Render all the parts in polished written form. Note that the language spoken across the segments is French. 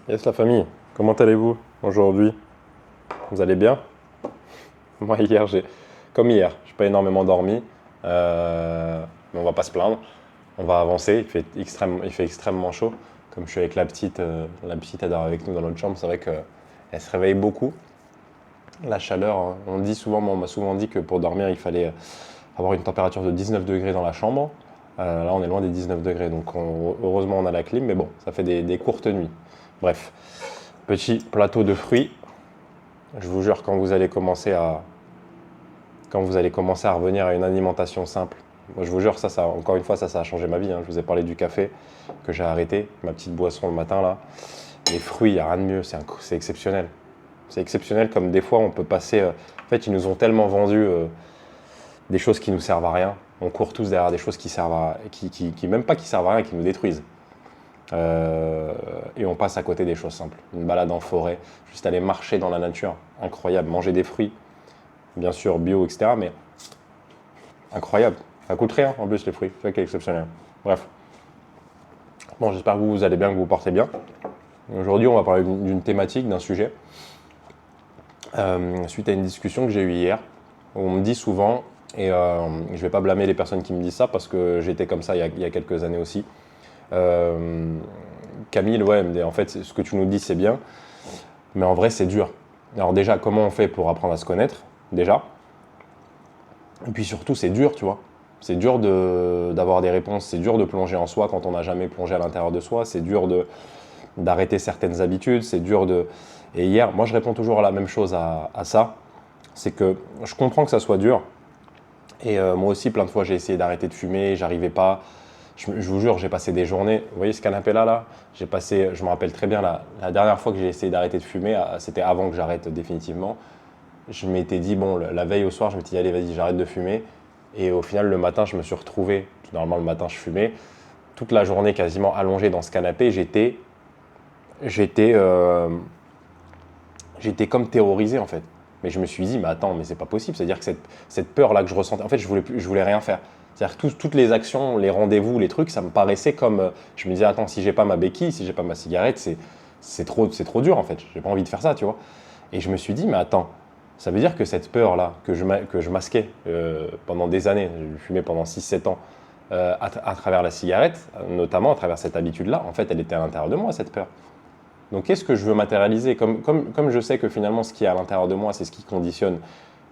Yes la famille, comment allez-vous aujourd'hui? Vous allez bien? Moi comme hier, j'ai pas énormément dormi, mais on va pas se plaindre, on va avancer, il fait extrêmement chaud. Comme je suis avec la petite elle dort avec nous dans notre chambre, c'est vrai qu'elle se réveille beaucoup. La chaleur, hein, on m'a souvent dit que pour dormir il fallait avoir une température de 19 degrés dans la chambre. Là on est loin des 19 degrés, donc heureusement on a la clim, mais bon, ça fait des courtes nuits. Bref, petit plateau de fruits. Je vous jure, quand vous allez commencer à revenir à une alimentation simple, moi je vous jure, encore une fois, ça a changé ma vie, hein. Je vous ai parlé du café que j'ai arrêté, ma petite boisson le matin là. Les fruits, il n'y a rien de mieux, c'est exceptionnel. C'est exceptionnel comme des fois on peut passer. En fait, ils nous ont tellement vendu des choses qui nous servent à rien. On court tous derrière des choses qui servent à, qui même pas qui servent à rien, qui nous détruisent. Et on passe à côté des choses simples. Une balade en forêt, juste aller marcher dans la nature, incroyable. Manger des fruits, bien sûr bio, etc. Mais incroyable. Ça coûte rien en plus les fruits, c'est ça qui est exceptionnel. Bref. Bon, j'espère que vous allez bien, que vous vous portez bien. Aujourd'hui, on va parler d'une thématique, d'un sujet, suite à une discussion que j'ai eue hier, où on me dit souvent, et je ne vais pas blâmer les personnes qui me disent ça, parce que j'étais comme ça il y a quelques années aussi. Camille, ouais, elle me dit, en fait, ce que tu nous dis, c'est bien, mais en vrai, c'est dur. Alors déjà, comment on fait pour apprendre à se connaître, déjà? Et puis surtout, c'est dur, tu vois. C'est dur d'avoir des réponses, c'est dur de plonger en soi quand on n'a jamais plongé à l'intérieur de soi, c'est dur d'arrêter certaines habitudes, c'est dur de... Et hier, moi, je réponds toujours à la même chose à ça, c'est que je comprends que ça soit dur, et moi aussi, plein de fois, j'ai essayé d'arrêter de fumer, j'arrivais pas. Je vous jure, j'ai passé des journées. Vous voyez ce canapé-là, là, je me rappelle très bien, la dernière fois que j'ai essayé d'arrêter de fumer, c'était avant que j'arrête définitivement. Je m'étais dit, bon, la veille au soir, je m'étais dit, allez, vas-y, j'arrête de fumer. Et au final, le matin, je me suis retrouvé, normalement le matin, je fumais, toute la journée quasiment allongé dans ce canapé. J'étais, euh, j'étais comme terrorisé, en fait. Mais je me suis dit, mais attends, mais c'est pas possible. C'est-à-dire que cette peur-là que je ressentais, en fait, je voulais rien faire. C'est-à-dire que toutes les actions, les rendez-vous, les trucs, ça me paraissait comme. Je me disais, attends, si j'ai pas ma béquille, si j'ai pas ma cigarette, c'est trop dur, en fait. J'ai pas envie de faire ça, tu vois. Et je me suis dit, mais attends, ça veut dire que cette peur-là, que je masquais pendant des années, j'ai fumé pendant 6 7 ans, à travers la cigarette, notamment à travers cette habitude-là, en fait, elle était à l'intérieur de moi, cette peur. Donc, qu'est-ce que je veux matérialiser comme je sais que finalement, ce qui est à l'intérieur de moi, c'est ce qui conditionne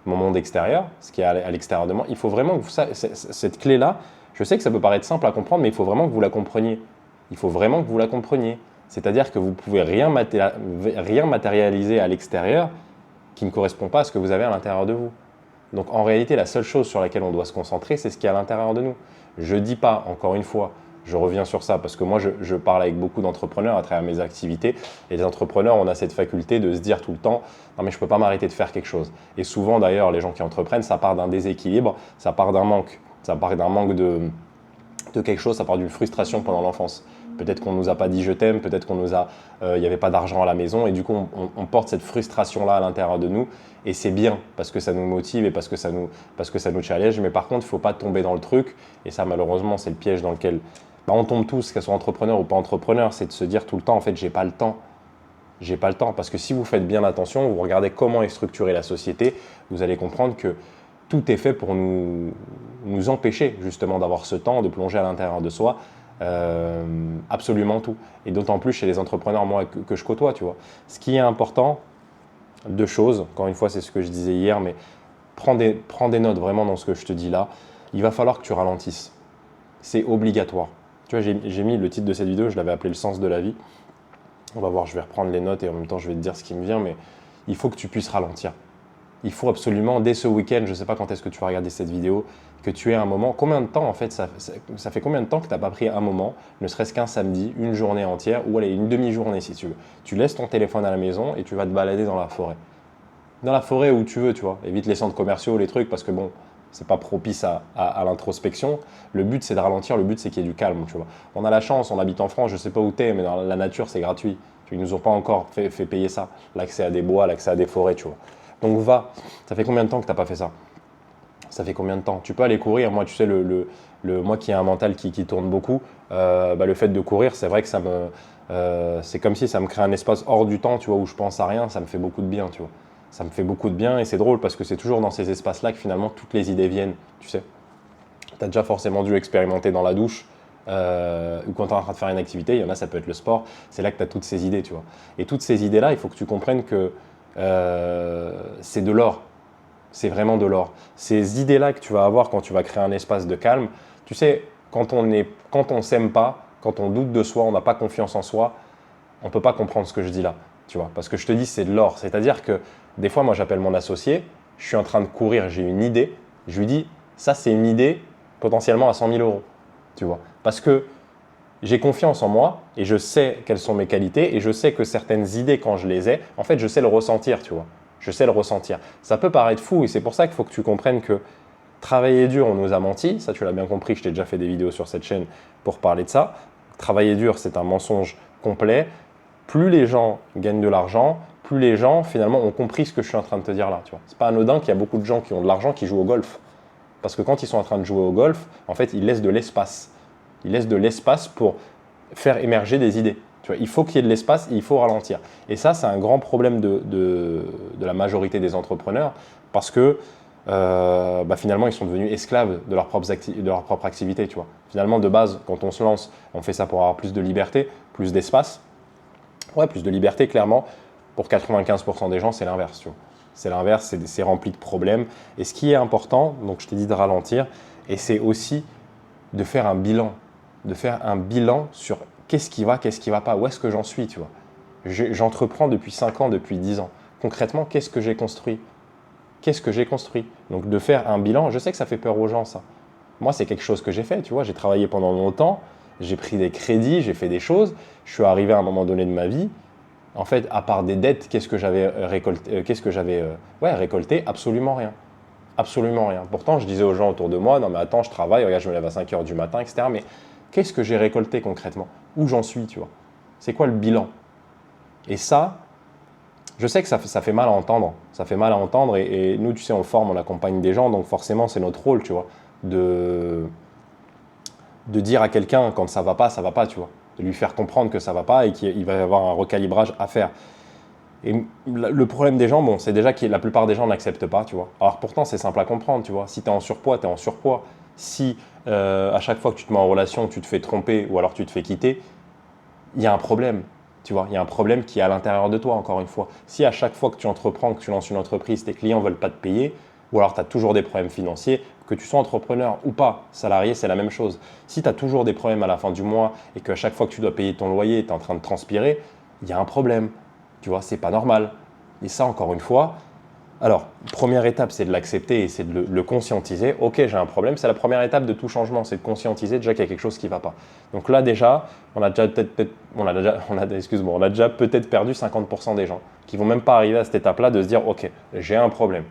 mon monde extérieur, ce qui est à l'extérieur de moi, il faut vraiment que cette clé-là, je sais que ça peut paraître simple à comprendre, mais il faut vraiment que vous la compreniez. Il faut vraiment que vous la compreniez. C'est-à-dire que vous ne pouvez rien matérialiser à l'extérieur qui ne correspond pas à ce que vous avez à l'intérieur de vous. Donc en réalité, la seule chose sur laquelle on doit se concentrer, c'est ce qui est à l'intérieur de nous. Je ne dis pas, encore une fois, je reviens sur ça, parce que moi, je parle avec beaucoup d'entrepreneurs à travers mes activités, et les entrepreneurs, on a cette faculté de se dire tout le temps, non mais je ne peux pas m'arrêter de faire quelque chose. Et souvent, d'ailleurs, les gens qui entreprennent, ça part d'un déséquilibre, ça part d'un manque, de quelque chose, ça part d'une frustration pendant l'enfance. Peut-être qu'on ne nous a pas dit je t'aime, peut-être il n'y avait pas d'argent à la maison, et du coup on porte cette frustration-là à l'intérieur de nous, et c'est bien parce que ça nous motive et parce que ça nous challenge, mais par contre il ne faut pas tomber dans le truc, et ça malheureusement c'est le piège dans lequel on tombe tous, qu'elles soient entrepreneurs ou pas entrepreneurs, c'est de se dire tout le temps en fait j'ai pas le temps. J'ai pas le temps, parce que si vous faites bien attention, vous regardez comment est structurée la société, vous allez comprendre que tout est fait pour nous empêcher justement d'avoir ce temps, de plonger à l'intérieur de soi, absolument tout. Et d'autant plus chez les entrepreneurs, moi, que je côtoie, tu vois. Ce qui est important, deux choses, encore une fois, c'est ce que je disais hier, mais prends des notes vraiment dans ce que je te dis là. Il va falloir que tu ralentisses. C'est obligatoire. Tu vois, j'ai mis le titre de cette vidéo, je l'avais appelé le sens de la vie. On va voir, je vais reprendre les notes et en même temps, je vais te dire ce qui me vient, mais il faut que tu puisses ralentir. Il faut absolument, dès ce week-end, je ne sais pas quand est-ce que tu vas regarder cette vidéo, que tu aies un moment. Combien de temps, en fait, ça fait combien de temps que tu n'as pas pris un moment, ne serait-ce qu'un samedi, une journée entière, ou allez, une demi-journée si tu veux. Tu laisses ton téléphone à la maison et tu vas te balader dans la forêt. Dans la forêt où tu veux, tu vois. Évite les centres commerciaux, les trucs, parce que bon, c'est pas propice à l'introspection. Le but, c'est de ralentir, le but, c'est qu'il y ait du calme, tu vois. On a la chance, on habite en France, je ne sais pas où tu es, mais dans la nature, c'est gratuit. Ils ne nous ont pas encore fait payer ça, l'accès à des bois, l'accès à des forêts, tu vois. Donc va, ça fait combien de temps que tu n'as pas fait ça? Ça fait combien de temps? Tu peux aller courir, moi tu sais, moi qui ai un mental qui tourne beaucoup, le fait de courir, c'est vrai que c'est comme si ça me crée un espace hors du temps, tu vois, où je pense à rien, ça me fait beaucoup de bien, tu vois. Ça me fait beaucoup de bien et c'est drôle parce que c'est toujours dans ces espaces-là que finalement toutes les idées viennent, tu sais. Tu as déjà forcément dû expérimenter dans la douche ou quand tu es en train de faire une activité, il y en a, ça peut être le sport, c'est là que tu as toutes ces idées, tu vois. Et toutes ces idées-là, il faut que tu comprennes que c'est de l'or, c'est vraiment de l'or. Ces idées-là que tu vas avoir quand tu vas créer un espace de calme, tu sais, quand on s'aime pas, quand on doute de soi, on n'a pas confiance en soi, on ne peut pas comprendre ce que je dis là, tu vois. Parce que je te dis, c'est de l'or. C'est-à-dire que des fois, moi, j'appelle mon associé, je suis en train de courir, j'ai une idée, je lui dis, ça, c'est une idée potentiellement à 100 000 euros, tu vois. Parce que j'ai confiance en moi et je sais quelles sont mes qualités et je sais que certaines idées, quand je les ai, en fait, je sais le ressentir, tu vois. Je sais le ressentir. Ça peut paraître fou et c'est pour ça qu'il faut que tu comprennes que travailler dur, on nous a menti. Ça, tu l'as bien compris, je t'ai déjà fait des vidéos sur cette chaîne pour parler de ça. Travailler dur, c'est un mensonge complet. Plus les gens gagnent de l'argent, plus les gens, finalement, ont compris ce que je suis en train de te dire là. Ce n'est pas anodin qu'il y a beaucoup de gens qui ont de l'argent qui jouent au golf. Parce que quand ils sont en train de jouer au golf, en fait, ils laissent de l'espace. Ils laissent de l'espace pour faire émerger des idées. Tu vois, il faut qu'il y ait de l'espace et il faut ralentir. Et ça, c'est un grand problème de la majorité des entrepreneurs parce que finalement, ils sont devenus esclaves de leur propre activité. Tu vois. Finalement, de base, quand on se lance, on fait ça pour avoir plus de liberté, plus d'espace. Ouais, plus de liberté, clairement. Pour 95% des gens, c'est l'inverse. Tu vois. C'est l'inverse, c'est rempli de problèmes. Et ce qui est important, donc je t'ai dit de ralentir, et c'est aussi de faire un bilan. De faire un bilan sur qu'est-ce qui va pas, où est-ce que j'en suis, tu vois. J'entreprends depuis 5 ans, depuis 10 ans. Concrètement, qu'est-ce que j'ai construit? Qu'est-ce que j'ai construit? Donc de faire un bilan, je sais que ça fait peur aux gens, ça. Moi, c'est quelque chose que j'ai fait, tu vois. J'ai travaillé pendant longtemps, j'ai pris des crédits, j'ai fait des choses. Je suis arrivé à un moment donné de ma vie. En fait, à part des dettes, qu'est-ce que j'avais récolté, récolté? Absolument rien. Absolument rien. Pourtant, je disais aux gens autour de moi, non mais attends, je travaille, regarde, je me lève à 5 heures du matin, etc. Mais qu'est-ce que j'ai récolté concrètement? Où j'en suis, tu vois? C'est quoi le bilan? Et ça, je sais que ça fait mal à entendre. Ça fait mal à entendre et nous, tu sais, on forme, on accompagne des gens, donc forcément, c'est notre rôle, tu vois, de dire à quelqu'un quand ça va pas, tu vois. De lui faire comprendre que ça va pas et qu'il va y avoir un recalibrage à faire. Et le problème des gens, bon, c'est déjà que la plupart des gens n'acceptent pas, tu vois. Alors pourtant, c'est simple à comprendre, tu vois. Si tu es en surpoids, tu es en surpoids. Si à chaque fois que tu te mets en relation, tu te fais tromper ou alors tu te fais quitter, il y a un problème, tu vois. Il y a un problème qui est à l'intérieur de toi, encore une fois. Si à chaque fois que tu entreprends, que tu lances une entreprise, tes clients ne veulent pas te payer, ou alors tu as toujours des problèmes financiers, que tu sois entrepreneur ou pas, salarié, c'est la même chose. Si tu as toujours des problèmes à la fin du mois et qu'à chaque fois que tu dois payer ton loyer, tu es en train de transpirer, il y a un problème. Tu vois, c'est pas normal. Et ça, encore une fois, alors, première étape, c'est de l'accepter et c'est de le conscientiser. Ok, j'ai un problème. C'est la première étape de tout changement, c'est de conscientiser déjà qu'il y a quelque chose qui ne va pas. Donc là, déjà, on a déjà peut-être perdu 50% des gens qui vont même pas arriver à cette étape-là de se dire, ok, j'ai un problème.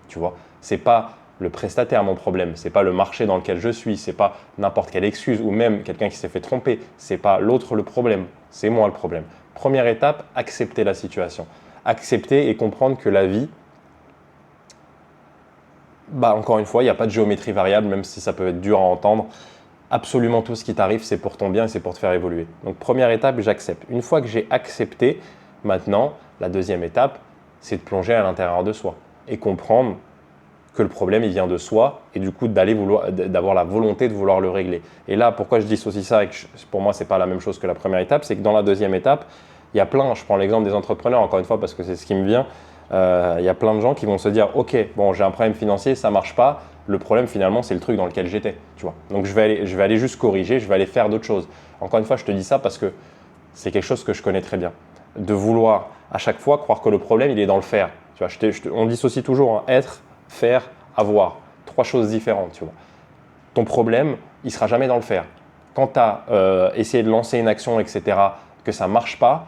Tu vois, c'est pas le prestataire mon problème, c'est pas le marché dans lequel je suis, c'est pas n'importe quelle excuse ou même quelqu'un qui s'est fait tromper, c'est pas l'autre le problème, c'est moi le problème. Première étape, accepter la situation. Accepter et comprendre que la vie, encore une fois, il n'y a pas de géométrie variable, même si ça peut être dur à entendre. Absolument tout ce qui t'arrive, c'est pour ton bien et c'est pour te faire évoluer. Donc première étape, j'accepte. Une fois que j'ai accepté, maintenant, la deuxième étape, c'est de plonger à l'intérieur de soi et comprendre que le problème, il vient de soi et du coup d'avoir la volonté de vouloir le régler. Et là, pourquoi je dissocie ça et que pour moi, ce n'est pas la même chose que la première étape, c'est que dans la deuxième étape, il y a plein, je prends l'exemple des entrepreneurs encore une fois parce que c'est ce qui me vient, il y a plein de gens qui vont se dire, ok, bon, j'ai un problème financier, ça ne marche pas, le problème finalement, c'est le truc dans lequel j'étais, tu vois. Donc je vais aller juste corriger, je vais aller faire d'autres choses. Encore une fois, je te dis ça parce que c'est quelque chose que je connais très bien. De vouloir à chaque fois croire que le problème, il est dans le faire. Tu vois, on dissocie toujours hein, être, faire, avoir. 3 choses différentes, tu vois. Ton problème, il ne sera jamais dans le faire. Quand tu as essayé de lancer une action, etc., que ça ne marche pas,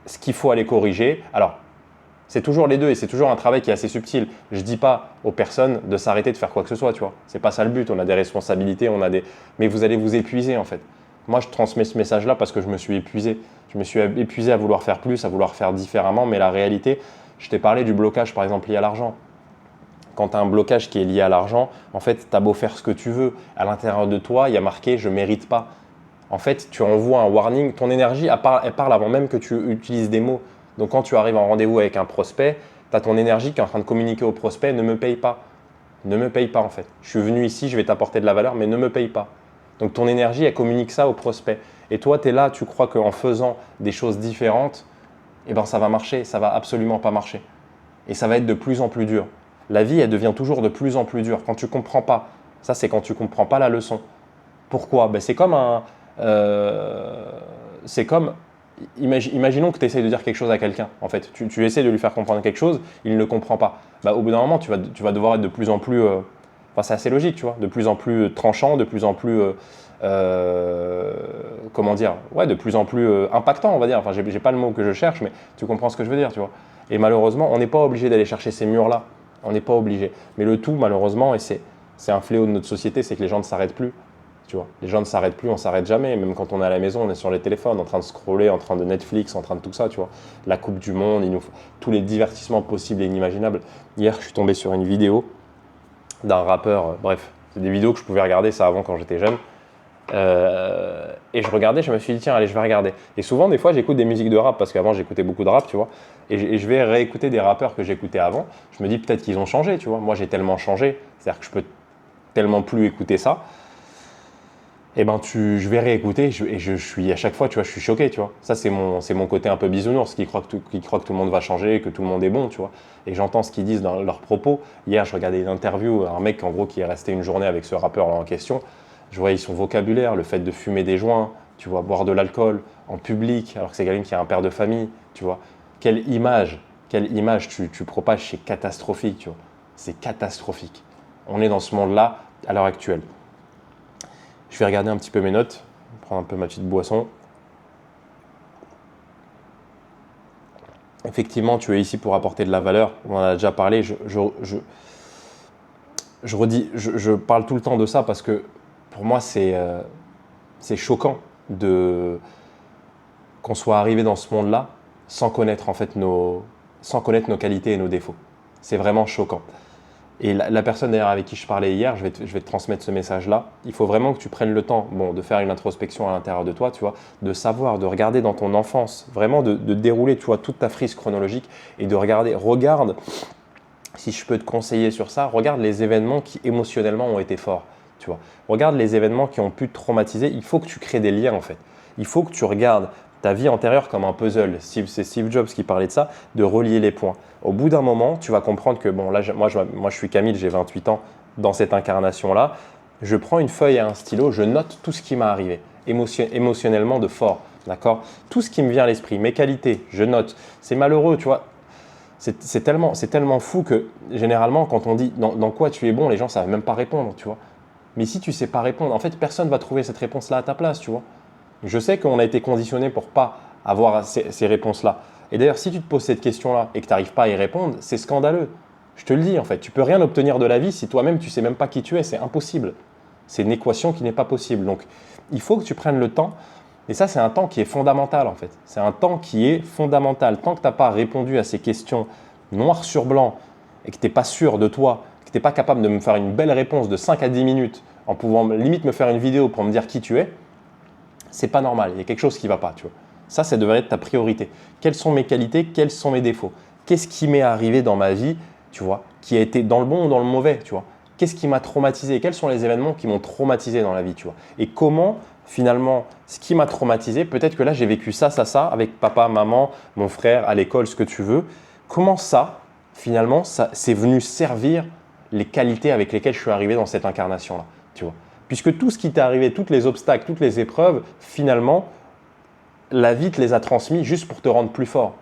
ce qu'il faut aller corriger, alors, c'est toujours les deux et c'est toujours un travail qui est assez subtil. Je ne dis pas aux personnes de s'arrêter de faire quoi que ce soit, tu vois. C'est pas ça le but, on a des responsabilités, mais vous allez vous épuiser en fait. Moi, je transmets ce message-là parce que je me suis épuisé. Je me suis épuisé à vouloir faire plus, à vouloir faire différemment, mais la réalité, je t'ai parlé du blocage par exemple lié à l'argent. Quand tu as un blocage qui est lié à l'argent, en fait, tu as beau faire ce que tu veux. À l'intérieur de toi, il y a marqué « je ne mérite pas ». en fait, tu envoies un warning. Ton énergie, elle parle avant même que tu utilises des mots. Donc, quand tu arrives en rendez-vous avec un prospect, tu as ton énergie qui est en train de communiquer au prospect, ne me paye pas. Ne me paye pas en fait. Je suis venu ici, je vais t'apporter de la valeur, mais ne me paye pas. Donc ton énergie, elle communique ça au prospect. Et toi, tu es là, tu crois qu'en faisant des choses différentes, eh ben, ça va marcher. Ça va absolument pas marcher. Et ça va être de plus en plus dur. La vie, elle devient toujours de plus en plus dure. Quand tu comprends pas, ça c'est quand tu comprends pas la leçon. Pourquoi? Ben, c'est comme, imaginons que tu essayes de dire quelque chose à quelqu'un. En fait, tu essaies de lui faire comprendre quelque chose, il ne le comprend pas. Ben, au bout d'un moment, tu vas devoir être de plus en plus, enfin c'est assez logique, tu vois, de plus en plus tranchant, de plus en plus, comment dire, ouais, de plus en plus impactant, on va dire. Enfin, j'ai pas le mot que je cherche, mais tu comprends ce que je veux dire, tu vois. Et malheureusement, on n'est pas obligé d'aller chercher ces murs-là. On n'est pas obligé. Mais le tout, malheureusement, et c'est un fléau de notre société, c'est que les gens ne s'arrêtent plus. Tu vois, les gens ne s'arrêtent plus, on ne s'arrête jamais. Même quand on est à la maison, on est sur les téléphones, en train de scroller, en train de Netflix, en train de tout ça, tu vois. La Coupe du Monde, tous les divertissements possibles et inimaginables. Hier, je suis tombé sur une vidéo d'un rappeur. Bref, c'est des vidéos que je pouvais regarder ça avant quand j'étais jeune. Et je regardais, je me suis dit tiens, allez, je vais regarder. Et souvent, des fois, j'écoute des musiques de rap parce qu'avant, j'écoutais beaucoup de rap, tu vois. Et je vais réécouter des rappeurs que j'écoutais avant. Je me dis peut-être qu'ils ont changé, tu vois. Moi, j'ai tellement changé, c'est-à-dire que je peux tellement plus écouter ça. Et ben je vais réécouter et je suis à chaque fois, tu vois, je suis choqué, tu vois. Ça, c'est mon côté un peu bisounours qui croit que tout le monde va changer, que tout le monde est bon, tu vois. Et j'entends ce qu'ils disent dans leurs propos. Hier, je regardais une interview, un mec en gros qui est resté une journée avec ce rappeur en question. Je voyais son vocabulaire, le fait de fumer des joints, tu vois, boire de l'alcool en public, alors que c'est quelqu'un qui a un père de famille, tu vois. Quelle image tu propages, c'est catastrophique, tu vois. C'est catastrophique. On est dans ce monde-là à l'heure actuelle. Je vais regarder un petit peu mes notes, prendre un peu ma petite boisson. Effectivement, tu es ici pour apporter de la valeur. On en a déjà parlé. Je parle tout le temps de ça parce que pour moi, c'est choquant qu'on soit arrivé dans ce monde-là sans connaître en fait sans connaître nos qualités et nos défauts. C'est vraiment choquant. Et la personne d'ailleurs avec qui je parlais hier, je vais te transmettre ce message-là. Il faut vraiment que tu prennes le temps de faire une introspection à l'intérieur de toi, tu vois, de savoir, de regarder dans ton enfance, vraiment de dérouler, tu vois, toute ta frise chronologique et de regarde, si je peux te conseiller sur ça, regarde les événements qui émotionnellement ont été forts, tu vois. Regarde les événements qui ont pu te traumatiser. Il faut que tu crées des liens en fait. Il faut que tu regardes ta vie antérieure comme un puzzle. C'est Steve Jobs qui parlait de ça, de relier les points. Au bout d'un moment, tu vas comprendre que, bon, là, moi je suis Camille, j'ai 28 ans, dans cette incarnation-là, je prends une feuille et un stylo, je note tout ce qui m'est arrivé, émotionnellement de fort, d'accord? Tout ce qui me vient à l'esprit, mes qualités, je note. C'est malheureux, tu vois. C'est tellement fou que, généralement, quand on dit dans quoi tu es bon, les gens ne savent même pas répondre, tu vois. Mais si tu ne sais pas répondre, en fait, personne ne va trouver cette réponse-là à ta place, tu vois. Je sais qu'on a été conditionné pour ne pas avoir ces réponses-là. Et d'ailleurs, si tu te poses cette question-là et que tu n'arrives pas à y répondre, c'est scandaleux. Je te le dis, en fait. Tu ne peux rien obtenir de la vie si toi-même, tu ne sais même pas qui tu es. C'est impossible. C'est une équation qui n'est pas possible. Donc, il faut que tu prennes le temps. Et ça, c'est un temps qui est fondamental, en fait. C'est un temps qui est fondamental. Tant que tu n'as pas répondu à ces questions noir sur blanc et que tu n'es pas sûr de toi, que tu n'es pas capable de me faire une belle réponse de 5 à 10 minutes en pouvant limite me faire une vidéo pour me dire qui tu es, c'est pas normal, il y a quelque chose qui ne va pas, tu vois. Ça devrait être ta priorité. Quelles sont mes qualités, quels sont mes défauts? Qu'est-ce qui m'est arrivé dans ma vie, tu vois, qui a été dans le bon ou dans le mauvais, tu vois? Qu'est-ce qui m'a traumatisé? Quels sont les événements qui m'ont traumatisé dans la vie, tu vois? Et comment, finalement, ce qui m'a traumatisé, peut-être que là, j'ai vécu ça, avec papa, maman, mon frère, à l'école, ce que tu veux. Comment ça, finalement, ça, c'est venu servir les qualités avec lesquelles je suis arrivé dans cette incarnation-là, tu vois? Puisque tout ce qui t'est arrivé, tous les obstacles, toutes les épreuves, finalement, la vie te les a transmis juste pour te rendre plus fort.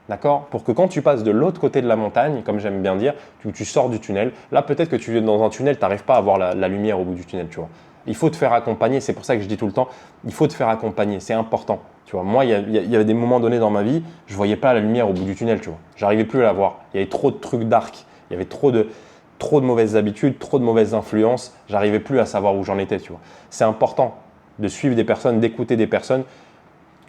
D'accord? Pour que quand tu passes de l'autre côté de la montagne, comme j'aime bien dire, tu sors du tunnel. Là, peut-être que tu es dans un tunnel, tu n'arrives pas à voir la lumière au bout du tunnel, tu vois. Il faut te faire accompagner. C'est pour ça que je dis tout le temps, il faut te faire accompagner. C'est important. Tu vois, moi, il y avait des moments donnés dans ma vie, je ne voyais pas la lumière au bout du tunnel, tu vois. J'arrivais plus à la voir. Il y avait trop de trucs dark. Il y avait trop de mauvaises habitudes, trop de mauvaises influences. J'arrivais plus à savoir où j'en étais, tu vois. C'est important de suivre des personnes, d'écouter des personnes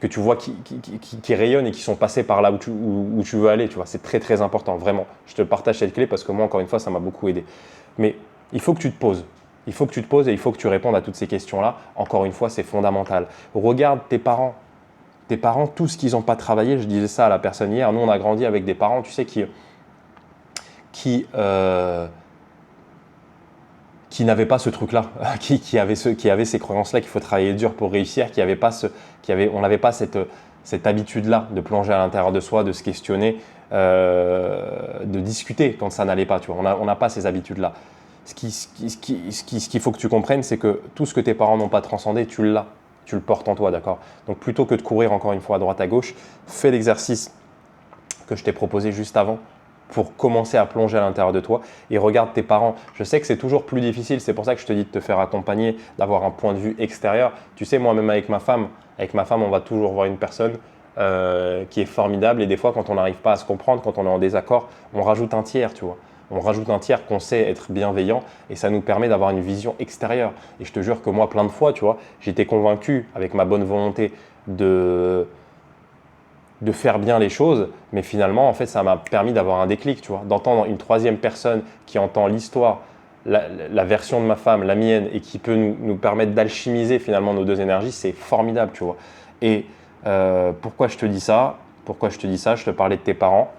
que tu vois qui rayonnent et qui sont passées par là où tu veux aller, tu vois. C'est très, très important, vraiment. Je te partage cette clé parce que moi, encore une fois, ça m'a beaucoup aidé. Mais il faut que tu te poses. Il faut que tu te poses et il faut que tu répondes à toutes ces questions-là. Encore une fois, c'est fondamental. Regarde tes parents. Tes parents, tout ce qu'ils n'ont pas travaillé, je disais ça à la personne hier, nous on a grandi avec des parents, tu sais, qui n'avaient pas ce truc-là, qui avaient ces croyances-là qu'il faut travailler dur pour réussir, on n'avait pas cette habitude-là de plonger à l'intérieur de soi, de se questionner, de discuter quand ça n'allait pas. Tu vois. On n'a pas ces habitudes-là. Ce qu'il faut que tu comprennes, c'est que tout ce que tes parents n'ont pas transcendé, tu l'as. Tu le portes en toi, d'accord? Donc plutôt que de courir encore une fois à droite à gauche, fais l'exercice que je t'ai proposé juste avant pour commencer à plonger à l'intérieur de toi et regarde tes parents. Je sais que c'est toujours plus difficile, c'est pour ça que je te dis de te faire accompagner, d'avoir un point de vue extérieur. Tu sais, moi-même avec ma femme, on va toujours voir une personne qui est formidable et des fois quand on n'arrive pas à se comprendre, quand on est en désaccord, on rajoute un tiers, tu vois. On rajoute un tiers qu'on sait être bienveillant et ça nous permet d'avoir une vision extérieure. Et je te jure que moi, plein de fois, tu vois, j'étais convaincu avec ma bonne volonté de faire bien les choses, mais finalement, en fait, ça m'a permis d'avoir un déclic, tu vois, d'entendre une troisième personne qui entend l'histoire, la version de ma femme, la mienne, et qui peut nous permettre d'alchimiser finalement nos deux énergies, c'est formidable, tu vois. Et pourquoi je te dis ça? Je te parlais de tes parents.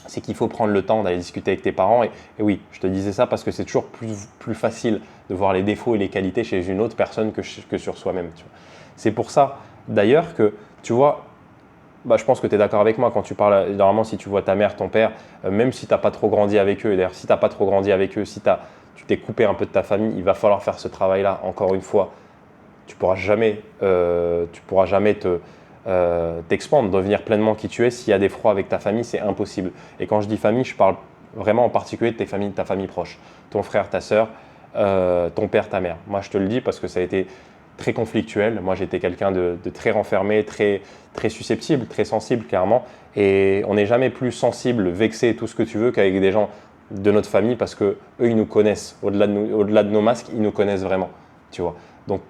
C'est qu'il faut prendre le temps d'aller discuter avec tes parents. Et oui, je te disais ça parce que c'est toujours plus facile de voir les défauts et les qualités chez une autre personne que sur soi-même. C'est pour ça, d'ailleurs, que tu vois, je pense que tu es d'accord avec moi quand tu parles, normalement, si tu vois ta mère, ton père, même si tu n'as pas trop grandi avec eux, et d'ailleurs, si tu n'as pas trop grandi avec eux, si tu t'es coupé un peu de ta famille, il va falloir faire ce travail-là, encore une fois. Tu ne pourras jamais t'expandre, devenir pleinement qui tu es. S'il y a des froids avec ta famille, c'est impossible. Et quand je dis famille, je parle vraiment en particulier de ta famille proche. Ton frère, ta sœur, ton père, ta mère. Moi, je te le dis parce que ça a été très conflictuel. Moi, j'étais quelqu'un de très renfermé, très, très susceptible, très sensible, clairement. Et on n'est jamais plus sensible, vexé, tout ce que tu veux, qu'avec des gens de notre famille parce qu'eux, ils nous connaissent. Au-delà de nos masques, ils nous connaissent vraiment. Tu vois. Donc,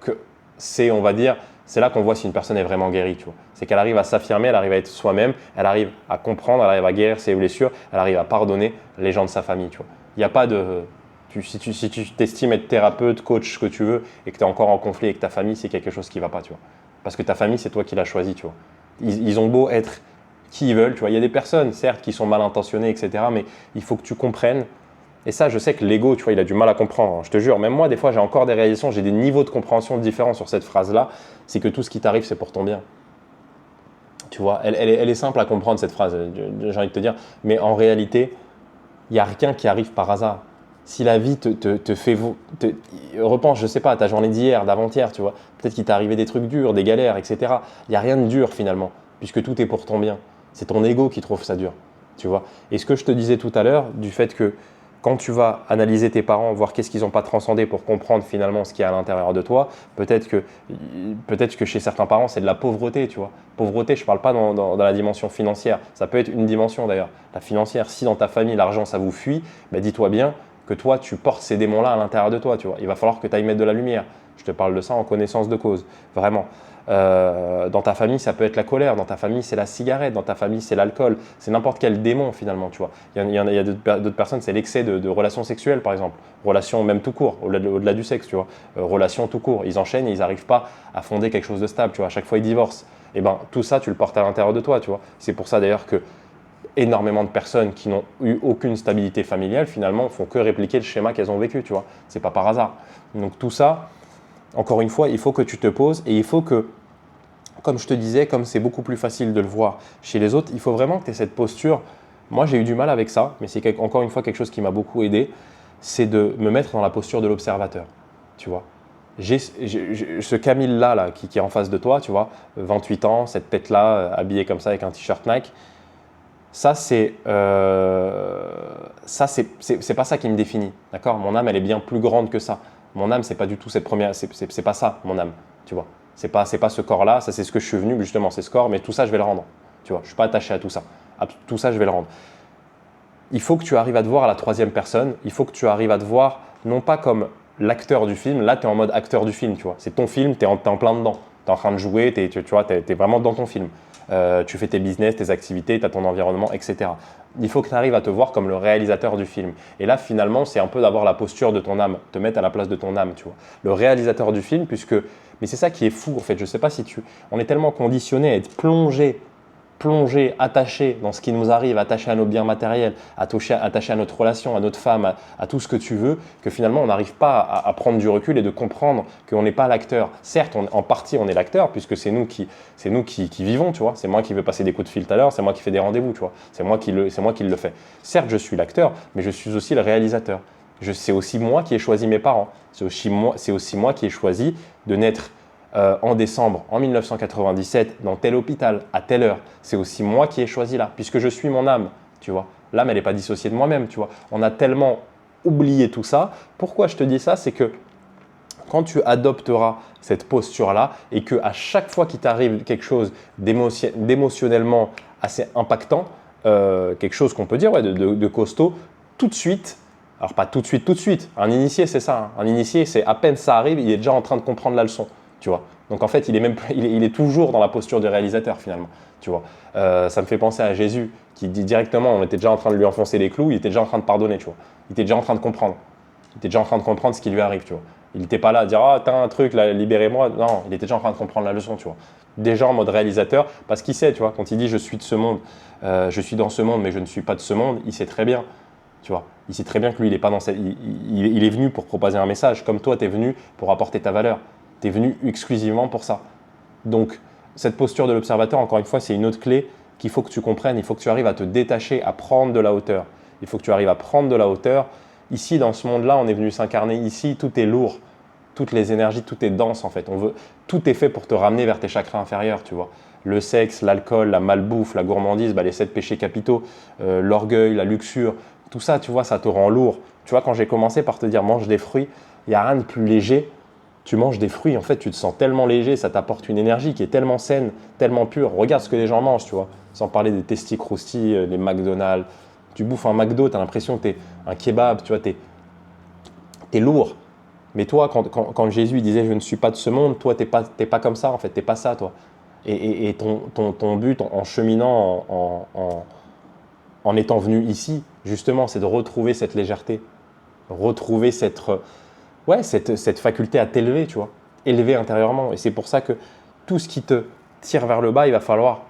on va dire, c'est là qu'on voit si une personne est vraiment guérie. Tu vois. C'est qu'elle arrive à s'affirmer, elle arrive à être soi-même, elle arrive à comprendre, elle arrive à guérir ses blessures, elle arrive à pardonner les gens de sa famille. Tu vois. Il n'y a pas de… Si tu t'estimes être thérapeute, coach, ce que tu veux, et que tu es encore en conflit avec ta famille, c'est quelque chose qui ne va pas. Tu vois. Parce que ta famille, c'est toi qui l'as choisi. Tu vois. Ils ont beau être qui ils veulent. Tu vois. Il y a des personnes, certes, qui sont mal intentionnées, etc. Mais il faut que tu comprennes. Et ça, je sais que l'ego, tu vois, il a du mal à comprendre. Je te jure, même moi, des fois, j'ai encore des réalisations, j'ai des niveaux de compréhension différents sur cette phrase-là. C'est que tout ce qui t'arrive, c'est pour ton bien. Tu vois, elle est simple à comprendre, cette phrase, j'ai envie de te dire. Mais en réalité, il n'y a rien qui arrive par hasard. Si la vie te fait… repense, je ne sais pas, à ta journée d'hier, d'avant-hier, tu vois. Peut-être qu'il t'est arrivé des trucs durs, des galères, etc. Il n'y a rien de dur, finalement, puisque tout est pour ton bien. C'est ton ego qui trouve ça dur, tu vois. Et ce que je te disais tout à l'heure, du fait que quand tu vas analyser tes parents, voir qu'est-ce qu'ils n'ont pas transcendé pour comprendre finalement ce qu'il y a à l'intérieur de toi, peut-être que chez certains parents, c'est de la pauvreté, tu vois. Pauvreté, je ne parle pas dans la dimension financière. Ça peut être une dimension d'ailleurs, la financière. Si dans ta famille, l'argent, ça vous fuit, dis-toi bien que toi, tu portes ces démons-là à l'intérieur de toi, tu vois. Il va falloir que tu ailles mettre de la lumière. Je te parle de ça en connaissance de cause, vraiment. Dans ta famille, ça peut être la colère. Dans ta famille, c'est la cigarette. Dans ta famille, c'est l'alcool. C'est n'importe quel démon finalement, tu vois. Il y a d'autres personnes, c'est l'excès de relations sexuelles, par exemple. Relations même tout court, au-delà du sexe, tu vois. Relations tout court. Ils enchaînent et ils n'arrivent pas à fonder quelque chose de stable, tu vois. À chaque fois, ils divorcent. Et tout ça, tu le portes à l'intérieur de toi, tu vois. C'est pour ça d'ailleurs que énormément de personnes qui n'ont eu aucune stabilité familiale, finalement, font que répliquer le schéma qu'elles ont vécu, tu vois. C'est pas par hasard. Donc tout ça, encore une fois, il faut que tu te poses et il faut que, comme je te disais, comme c'est beaucoup plus facile de le voir chez les autres, il faut vraiment que tu aies cette posture. Moi, j'ai eu du mal avec ça, mais c'est encore une fois quelque chose qui m'a beaucoup aidé, c'est de me mettre dans la posture de l'observateur, tu vois. J'ai ce Camille-là qui est en face de toi, tu vois, 28 ans, cette tête-là, habillée comme ça avec un t-shirt Nike. Ça, c'est pas ça qui me définit, d'accord? Mon âme, elle est bien plus grande que ça. Mon âme, c'est pas du tout cette première, c'est pas ça, mon âme, tu vois. C'est pas ce corps-là, ça c'est ce que je suis venu, justement, c'est ce corps, mais tout ça, je vais le rendre, tu vois. Je suis pas attaché à tout ça. Tout ça, je vais le rendre. Il faut que tu arrives à te voir à la troisième personne, il faut que tu arrives à te voir, non pas comme l'acteur du film, là, tu es en mode acteur du film, tu vois. C'est ton film, tu es en plein dedans. Tu es en train de jouer, tu es vraiment dans ton film. tu fais tes business, tes activités, tu as ton environnement, etc. Il faut que tu arrives à te voir comme le réalisateur du film. Et là, finalement, c'est un peu d'avoir la posture de ton âme, te mettre à la place de ton âme, tu vois. Le réalisateur du film, puisque… Mais c'est ça qui est fou, en fait. Je ne sais pas si tu… On est tellement conditionné à être plongé, attaché dans ce qui nous arrive, attaché à nos biens matériels, attaché à notre relation, à notre femme, à tout ce que tu veux, que finalement on n'arrive pas à prendre du recul et de comprendre qu'on n'est pas l'acteur. Certes, en partie on est l'acteur puisque c'est nous qui vivons, tu vois. C'est moi qui veux passer des coups de fil tout à l'heure, c'est moi qui fais des rendez-vous, tu vois. C'est moi qui le fais. Certes, je suis l'acteur, mais je suis aussi le réalisateur. C'est aussi moi qui ai choisi mes parents. C'est aussi moi qui ai choisi de naître en décembre, en 1997, dans tel hôpital, à telle heure. C'est aussi moi qui ai choisi là, puisque je suis mon âme, tu vois. L'âme, elle n'est pas dissociée de moi-même, tu vois. On a tellement oublié tout ça. Pourquoi je te dis ça? C'est que quand tu adopteras cette posture-là et qu'à chaque fois qu'il t'arrive quelque chose d'émotionnellement assez impactant, quelque chose qu'on peut dire de costaud, tout de suite, alors pas tout de suite, un initié c'est ça, hein. Un initié c'est à peine ça arrive, il est déjà en train de comprendre la leçon. Tu vois. Donc en fait, il est toujours dans la posture du réalisateur finalement. Tu vois. Ça me fait penser à Jésus qui dit directement, on était déjà en train de lui enfoncer les clous, il était déjà en train de pardonner. Tu vois. Il était déjà en train de comprendre. Il était déjà en train de comprendre ce qui lui arrive. Tu vois. Il n'était pas là à dire ah t'as un truc là, libérez-moi. Non, il était déjà en train de comprendre la leçon. Tu vois. Déjà en mode réalisateur, parce qu'il sait. Tu vois. Quand il dit je suis de ce monde, je suis dans ce monde, mais je ne suis pas de ce monde, il sait très bien. Tu vois. Il sait très bien que lui, il est pas dans il est venu pour proposer un message, comme toi, tu es venu pour apporter ta valeur. Tu es venu exclusivement pour ça. Donc, cette posture de l'observateur, encore une fois, c'est une autre clé qu'il faut que tu comprennes. Il faut que tu arrives à te détacher, à prendre de la hauteur. Il faut que tu arrives à prendre de la hauteur. Ici, dans ce monde-là, on est venu s'incarner. Ici, tout est lourd. Toutes les énergies, tout est dense en fait. Tout est fait pour te ramener vers tes chakras inférieurs, tu vois. Le sexe, l'alcool, la malbouffe, la gourmandise, les 7 péchés capitaux, l'orgueil, la luxure, tout ça, tu vois, ça te rend lourd. Tu vois, quand j'ai commencé par te dire mange des fruits, il n'y a rien de plus léger. Tu manges des fruits, en fait, tu te sens tellement léger, ça t'apporte une énergie qui est tellement saine, tellement pure. Regarde ce que les gens mangent, tu vois. Sans parler des Tasty Krusty, des McDonald's. Tu bouffes un McDo, tu as l'impression que tu es un kebab, tu vois, tu es lourd. Mais toi, quand Jésus disait « je ne suis pas de ce monde », toi, tu n'es pas comme ça, en fait, tu n'es pas ça, toi. Et ton but en cheminant, en étant venu ici, justement, c'est de retrouver cette légèreté, retrouver cette faculté à t'élever, tu vois, élever intérieurement. Et c'est pour ça que tout ce qui te tire vers le bas, il va falloir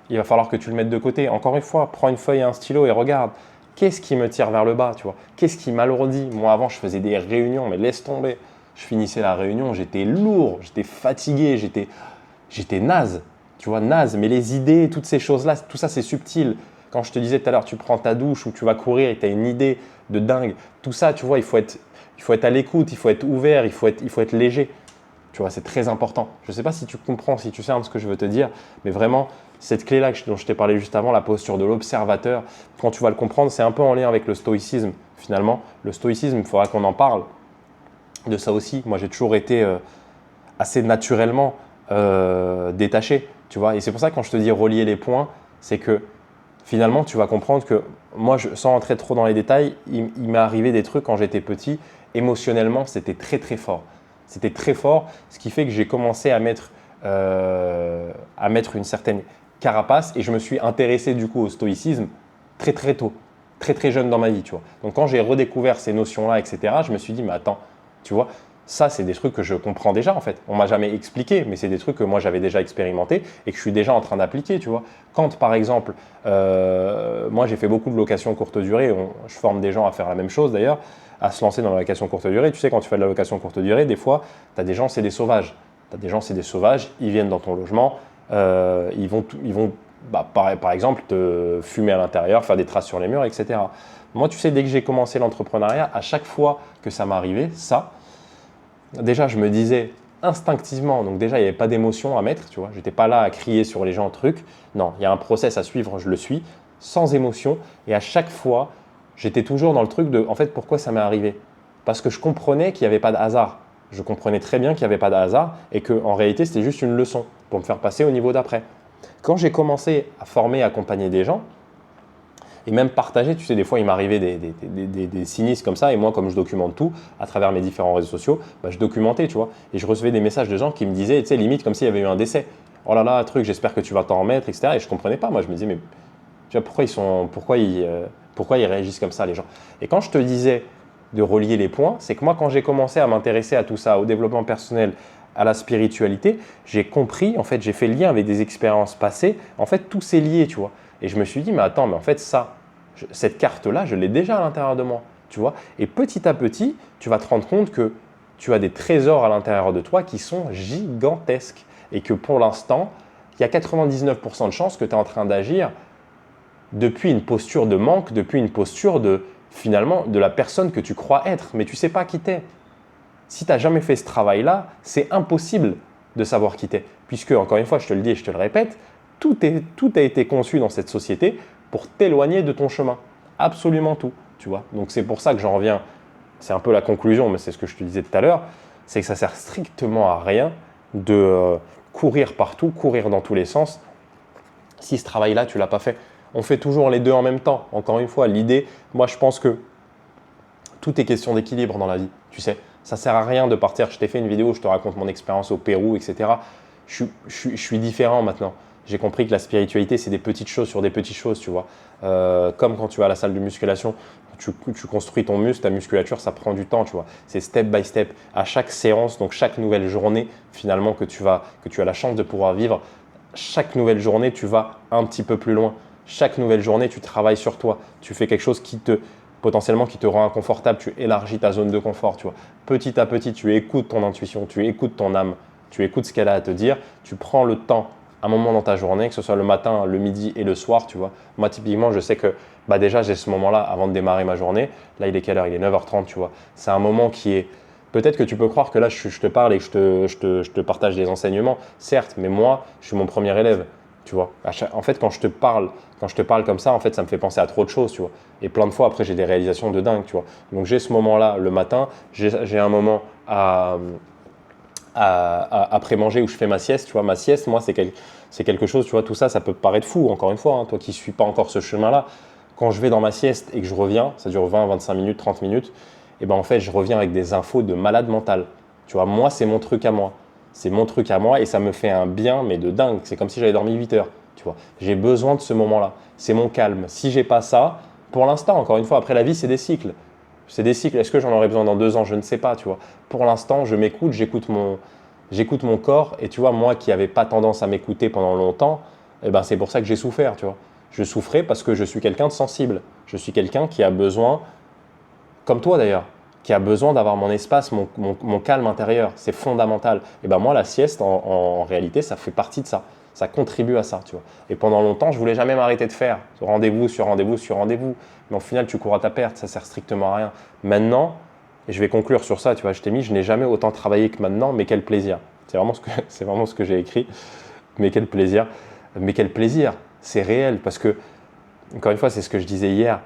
que tu le mettes de côté. Encore une fois, prends une feuille et un stylo et regarde. Qu'est-ce qui me tire vers le bas, tu vois? Qu'est-ce qui m'alourdit? Moi, avant, je faisais des réunions, mais laisse tomber. Je finissais la réunion, j'étais lourd, j'étais fatigué, j'étais naze, tu vois, naze. Mais les idées, toutes ces choses-là, tout ça, c'est subtil. Quand je te disais tout à l'heure, tu prends ta douche ou tu vas courir et tu as une idée de dingue, tout ça, tu vois, il faut être à l'écoute, il faut être ouvert, il faut être léger. Tu vois, c'est très important. Je ne sais pas si tu comprends, si tu sais ce que je veux te dire, mais vraiment, cette clé-là dont je t'ai parlé juste avant, la posture de l'observateur, quand tu vas le comprendre, c'est un peu en lien avec le stoïcisme finalement. Le stoïcisme, il faudra qu'on en parle de ça aussi. Moi, j'ai toujours été assez naturellement détaché, tu vois. Et c'est pour ça que quand je te dis relier les points, c'est que finalement, tu vas comprendre que moi, sans entrer trop dans les détails, il m'est arrivé des trucs quand j'étais petit. Émotionnellement, c'était très, très fort. C'était très fort, ce qui fait que j'ai commencé à mettre une certaine carapace et je me suis intéressé du coup au stoïcisme très, très tôt, très, très jeune dans ma vie, tu vois. Donc, quand j'ai redécouvert ces notions-là, etc., je me suis dit, mais attends, tu vois, ça, c'est des trucs que je comprends déjà en fait. On ne m'a jamais expliqué, mais c'est des trucs que moi j'avais déjà expérimenté et que je suis déjà en train d'appliquer, tu vois. Quand par exemple, moi j'ai fait beaucoup de location courte durée, je forme des gens à faire la même chose d'ailleurs, à se lancer dans la location courte durée. Tu sais, quand tu fais de la location courte durée, des fois, tu as des gens, c'est des sauvages. Ils viennent dans ton logement, ils vont par exemple, te fumer à l'intérieur, faire des traces sur les murs, etc. Moi, tu sais, dès que j'ai commencé l'entrepreneuriat, à chaque fois que ça m'arrivait, déjà, je me disais instinctivement, donc déjà, il n'y avait pas d'émotion à mettre, tu vois. Je n'étais pas là à crier sur les gens, truc. Non, il y a un process à suivre, je le suis, sans émotion. Et à chaque fois, j'étais toujours dans le truc de, en fait, pourquoi ça m'est arrivé? Parce que je comprenais qu'il n'y avait pas de hasard. Je comprenais très bien qu'il n'y avait pas de hasard et qu'en réalité, c'était juste une leçon pour me faire passer au niveau d'après. Quand j'ai commencé à former, à accompagner des gens, et même partager, tu sais, des fois, il m'arrivait des sinistres comme ça, et moi, comme je documente tout à travers mes différents réseaux sociaux, je documentais, tu vois, et je recevais des messages de gens qui me disaient, tu sais, limite comme s'il y avait eu un décès. oh là là, truc, j'espère que tu vas t'en remettre, etc. Et je ne comprenais pas. Moi, je me disais, mais tu vois, pourquoi ils réagissent comme ça, les gens? Et quand je te disais de relier les points, c'est que moi, quand j'ai commencé à m'intéresser à tout ça, au développement personnel, à la spiritualité, j'ai compris, en fait, j'ai fait le lien avec des expériences passées. En fait, tout s'est lié, tu vois. Et je me suis dit, mais attends, mais en fait, cette carte-là, je l'ai déjà à l'intérieur de moi, tu vois. Et petit à petit, tu vas te rendre compte que tu as des trésors à l'intérieur de toi qui sont gigantesques et que pour l'instant, il y a 99% de chances que tu es en train d'agir depuis une posture de manque, depuis une posture finalement de la personne que tu crois être, mais tu ne sais pas qui t'es. Si tu n'as jamais fait ce travail-là, c'est impossible de savoir qui t'es. Puisque, encore une fois, je te le dis et je te le répète, tout a été conçu dans cette société pour t'éloigner de ton chemin. Absolument tout, tu vois. Donc c'est pour ça que j'en reviens, c'est un peu la conclusion, mais c'est ce que je te disais tout à l'heure, c'est que ça sert strictement à rien de courir partout, courir dans tous les sens, si ce travail-là, tu ne l'as pas fait. On fait toujours les deux en même temps. Encore une fois, l'idée, moi je pense que tout est question d'équilibre dans la vie, tu sais. Ça ne sert à rien de partir. Je t'ai fait une vidéo où je te raconte mon expérience au Pérou, etc. Je suis différent maintenant. J'ai compris que la spiritualité, c'est des petites choses sur des petites choses, tu vois. Comme quand tu vas à la salle de musculation, tu construis ton muscle, ta musculature, ça prend du temps, tu vois. C'est step by step. À chaque séance, donc chaque nouvelle journée, finalement, que tu as la chance de pouvoir vivre, chaque nouvelle journée, tu vas un petit peu plus loin. Chaque nouvelle journée, tu travailles sur toi. Tu fais quelque chose potentiellement qui te rend inconfortable, tu élargis ta zone de confort, tu vois. Petit à petit, tu écoutes ton intuition, tu écoutes ton âme, tu écoutes ce qu'elle a à te dire, tu prends le temps, un moment dans ta journée, que ce soit le matin, le midi et le soir, tu vois. Moi, typiquement, je sais que déjà, j'ai ce moment-là avant de démarrer ma journée. Là, il est quelle heure? Il est 9h30, tu vois. C'est un moment qui est… Peut-être que tu peux croire que là, je te parle et que je te partage des enseignements, certes, mais moi, je suis mon premier élève. Tu vois, en fait, quand je te parle comme ça, en fait, ça me fait penser à trop de choses, tu vois. Et plein de fois, après, j'ai des réalisations de dingue, tu vois. Donc, j'ai ce moment-là le matin, j'ai un moment après manger où je fais ma sieste, tu vois. Ma sieste, moi, c'est quelque chose, tu vois, tout ça, ça peut te paraître fou, encore une fois, hein, toi qui ne suis pas encore ce chemin-là. Quand je vais dans ma sieste et que je reviens, ça dure 20, 25 minutes, 30 minutes, et ben en fait, je reviens avec des infos de malade mental. Tu vois, moi, c'est mon truc à moi. C'est mon truc à moi et ça me fait un bien, mais de dingue. C'est comme si j'avais dormi 8 heures. Tu vois, j'ai besoin de ce moment-là. C'est mon calme. Si j'ai pas ça, pour l'instant, encore une fois, après la vie, c'est des cycles. C'est des cycles. Est-ce que j'en aurai besoin dans 2 ans? Je ne sais pas. Tu vois. Pour l'instant, je m'écoute, j'écoute mon corps. Et tu vois, moi qui n'avais pas tendance à m'écouter pendant longtemps, eh ben, c'est pour ça que j'ai souffert. Tu vois. Je souffrais parce que je suis quelqu'un de sensible. Je suis quelqu'un qui a besoin, comme toi d'ailleurs, qui a besoin d'avoir mon espace, mon calme intérieur. C'est fondamental. Et ben moi, la sieste, en réalité, ça fait partie de ça. Ça contribue à ça, tu vois. Et pendant longtemps, je voulais jamais m'arrêter de faire. Rendez-vous sur rendez-vous sur rendez-vous. Mais au final, tu cours à ta perte. Ça sert strictement à rien. Maintenant, et je vais conclure sur ça, tu vois, je t'ai mis, je n'ai jamais autant travaillé que maintenant, mais quel plaisir. C'est vraiment ce que j'ai écrit. Mais quel plaisir. Mais quel plaisir. C'est réel parce que, encore une fois, c'est ce que je disais hier.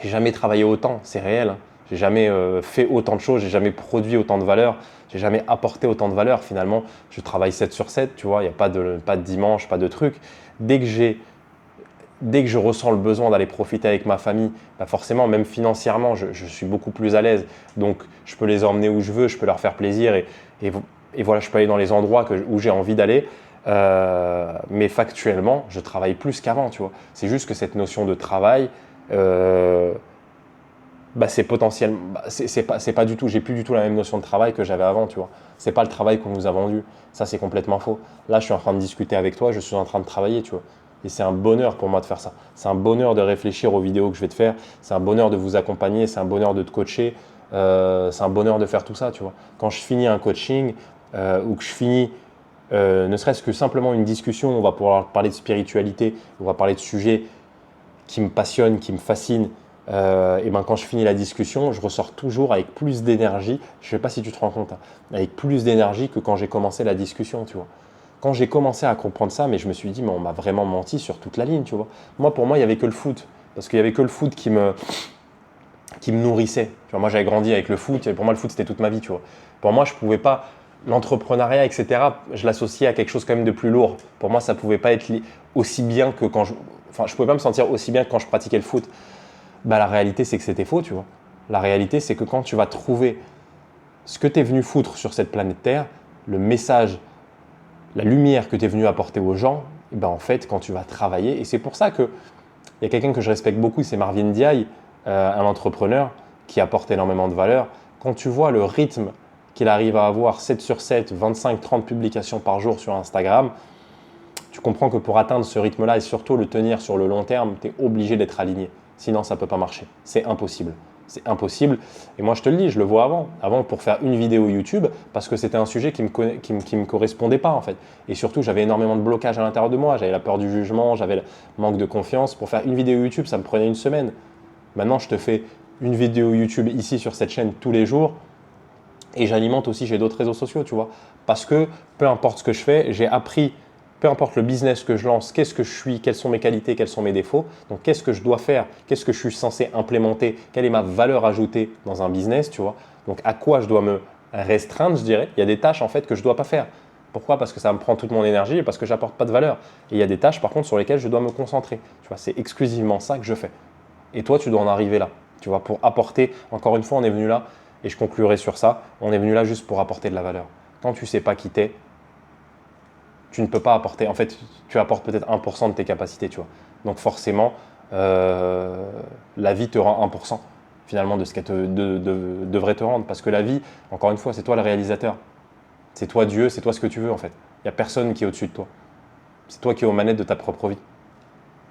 J'ai jamais travaillé autant, c'est réel. J'ai jamais fait autant de choses, j'ai jamais produit autant de valeur, j'ai jamais apporté autant de valeur. Finalement, je travaille 7 sur 7, tu vois, il n'y a pas de dimanche, pas de truc. Dès que je ressens le besoin d'aller profiter avec ma famille, bah forcément, même financièrement, je suis beaucoup plus à l'aise. Donc, je peux les emmener où je veux, je peux leur faire plaisir et voilà, je peux aller dans les endroits où j'ai envie d'aller. Mais factuellement, je travaille plus qu'avant, tu vois. C'est juste que cette notion de travail, c'est potentiel, c'est pas du tout, j'ai plus du tout la même notion de travail que j'avais avant, tu vois. C'est pas le travail qu'on nous a vendu, ça c'est complètement faux. Là, je suis en train de discuter avec toi, je suis en train de travailler, tu vois. Et c'est un bonheur pour moi de faire ça. C'est un bonheur de réfléchir aux vidéos que je vais te faire, c'est un bonheur de vous accompagner, c'est un bonheur de te coacher, c'est un bonheur de faire tout ça, tu vois. Quand je finis un coaching ou que je finis ne serait-ce que simplement une discussion, on va pouvoir parler de spiritualité, on va parler de sujets qui me passionnent, qui me fascinent, et ben quand je finis la discussion, je ressors toujours avec plus d'énergie. Je ne sais pas si tu te rends compte, hein, avec plus d'énergie que quand j'ai commencé la discussion, tu vois. Quand j'ai commencé à comprendre ça, mais je me suis dit, mais on m'a vraiment menti sur toute la ligne, tu vois. Pour moi, il n'y avait que le foot, parce qu'il n'y avait que le foot qui me nourrissait. Tu vois, moi, j'avais grandi avec le foot, et pour moi, le foot, c'était toute ma vie, tu vois. Pour moi, je ne pouvais pas, l'entrepreneuriat, etc., je l'associais à quelque chose quand même de plus lourd. Pour moi, ça ne pouvait pas être aussi bien que quand je ne pouvais pas me sentir aussi bien que quand je pratiquais le foot. La réalité, c'est que c'était faux, tu vois. La réalité, c'est que quand tu vas trouver ce que tu es venu foutre sur cette planète Terre, le message la lumière que tu es venu apporter aux gens, et ben en fait, quand tu vas travailler, et c'est pour ça qu'il y a quelqu'un que je respecte beaucoup, c'est Marvin Diaye, un entrepreneur qui apporte énormément de valeur. Quand tu vois le rythme qu'il arrive à avoir 7 sur 7, 25-30 publications par jour sur Instagram, tu comprends que pour atteindre ce rythme-là et surtout le tenir sur le long terme, tu es obligé d'être aligné. Sinon, ça ne peut pas marcher. C'est impossible. C'est impossible. Et moi, je te le dis, je le vois avant. Avant, pour faire une vidéo YouTube, parce que c'était un sujet qui ne me correspondait pas, en fait. Et surtout, j'avais énormément de blocages à l'intérieur de moi. J'avais la peur du jugement, j'avais le manque de confiance. Pour faire une vidéo YouTube, ça me prenait une semaine. Maintenant, je te fais une vidéo YouTube ici sur cette chaîne tous les jours. Et j'alimente aussi, j'ai d'autres réseaux sociaux, tu vois. Parce que peu importe ce que je fais, j'ai appris, peu importe le business que je lance, qu'est-ce que je suis, quelles sont mes qualités, quels sont mes défauts. Donc, qu'est-ce que je dois faire, qu'est-ce que je suis censé implémenter, quelle est ma valeur ajoutée dans un business, tu vois. Donc, à quoi je dois me restreindre, je dirais. Il y a des tâches en fait que je ne dois pas faire. Pourquoi? Parce que ça me prend toute mon énergie et parce que j'apporte pas de valeur. Et il y a des tâches par contre sur lesquelles je dois me concentrer. Tu vois, c'est exclusivement ça que je fais. Et toi, tu dois en arriver là, tu vois, pour apporter. Encore une fois, on est venu là, et je conclurai sur ça, on est venu là juste pour apporter de la valeur. Quand tu ne sais pas qui t'es, tu ne peux pas apporter. En fait, tu apportes peut-être 1% de tes capacités, tu vois. Donc forcément, la vie te rend 1% finalement de ce qu'elle devrait te rendre. Parce que la vie, encore une fois, c'est toi le réalisateur. C'est toi Dieu, c'est toi ce que tu veux en fait. Il n'y a personne qui est au-dessus de toi. C'est toi qui es aux manettes de ta propre vie.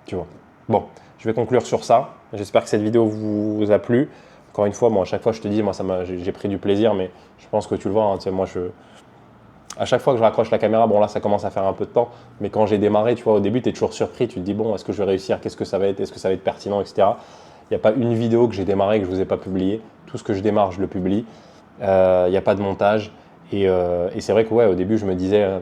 Tu vois. Bon, je vais conclure sur ça. J'espère que cette vidéo vous a plu. Encore une fois, moi, à chaque fois, je te dis, moi, j'ai pris du plaisir, mais je pense que tu le vois. Hein, tu sais, moi, à chaque fois que je raccroche la caméra, bon, là, ça commence à faire un peu de temps, mais quand j'ai démarré, tu vois, au début, tu es toujours surpris. Tu te dis, bon, est-ce que je vais réussir? Qu'est-ce que ça va être? Est-ce que ça va être pertinent, etc. Il n'y a pas une vidéo que j'ai démarrée que je ne vous ai pas publiée. Tout ce que je démarre, je le publie. Il n'y a pas de montage. Et c'est vrai que, ouais, au début, je me disais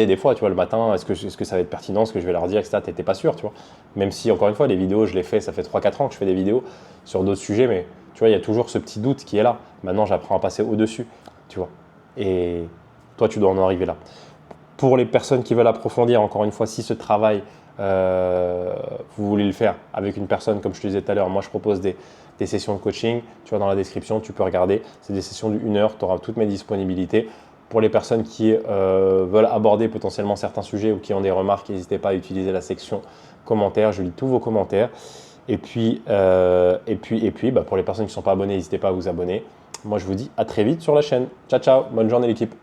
des fois, tu vois, le matin, est-ce que ça va être pertinent, ce que je vais leur dire, etc. Tu n'étais pas sûr, tu vois. Même si, encore une fois, les vidéos, je les fais, ça fait 3-4 ans que je fais des vidéos sur d'autres sujets, mais tu vois, il y a toujours ce petit doute qui est là. Maintenant, j'apprends à passer au-dessus, tu vois. Et toi, tu dois en arriver là. Pour les personnes qui veulent approfondir, encore une fois, si ce travail, vous voulez le faire avec une personne, comme je te disais tout à l'heure, moi, je propose des sessions de coaching. Tu vois, dans la description, tu peux regarder. C'est des sessions d'1 heure, tu auras toutes mes disponibilités. Pour les personnes qui veulent aborder potentiellement certains sujets ou qui ont des remarques, n'hésitez pas à utiliser la section commentaires. Je lis tous vos commentaires. Et puis, pour les personnes qui ne sont pas abonnées, n'hésitez pas à vous abonner. Moi, je vous dis à très vite sur la chaîne. Ciao, ciao. Bonne journée l'équipe.